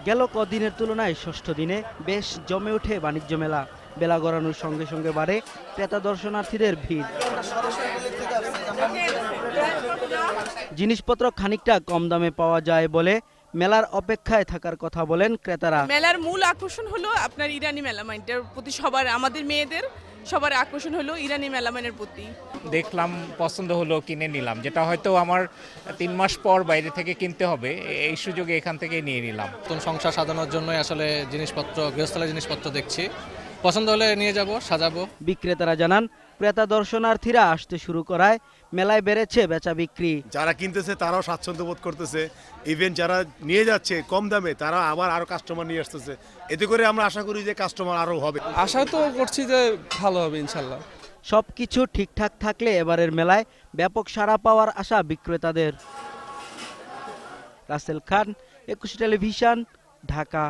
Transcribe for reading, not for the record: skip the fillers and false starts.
গেল কদিনের তুলনায় ষষ্ঠ দিনে বেশ জমে ওঠে বাণিজ্য মেলা। বেলা গড়ানোর সঙ্গে সঙ্গে বাড়ে ক্রেতা দর্শনার্থীদের ভিড়। জিনিসপত্র খানিকটা কম দামে পাওয়া যায় বলে মেলার অপেক্ষায় থাকার কথা বলেন ক্রেতারা। মেলার মূল আকর্ষণ হলো আপনার ইরানি মেলামাইনটার প্রতি সবার, আমাদের মেয়েদের সবার আকর্ষণ হলো ইরানি মেলামাইনের প্রতি। দেখলাম, পছন্দ হলো, কিনে নিলাম। যেটা হয়তো আমার 3 মাস পর বাইরে থেকে কিনতে হবে, এই সুযোগে এখান থেকে নিয়ে নিলাম। নতুন সংসার সাজানোর জন্যই আসলে জিনিসপত্র, গৃহস্থলের জিনিসপত্র দেখছি। পছন্দ হলে নিয়ে যাব, সাজাবো। বিক্রেতারা জানান, ক্রেতা দর্শনার্থীরা আসতে শুরু করায় মেলায় বেড়েছে বেচা বিক্রি। যারা কিনতেছে তারাও স্বাচ্ছন্দ্য বোধ করতেছে, ইভেন যারা নিয়ে যাচ্ছে কম দামে তারা আবার আরো কাস্টমার নিয়ে আসতেছে। এতে করে আমরা আশা করি যে কাস্টমার আরো হবে। আশা তো করছি যে ভালো হবে ইনশাল্লাহ। সবকিছু ঠিকঠাক থাকলে এবারের মেলায় ব্যাপক সাড়া পাওয়ার আশা বিক্রেতাদের। রাসেল খান, একুশে টেলিভিশন, ঢাকা।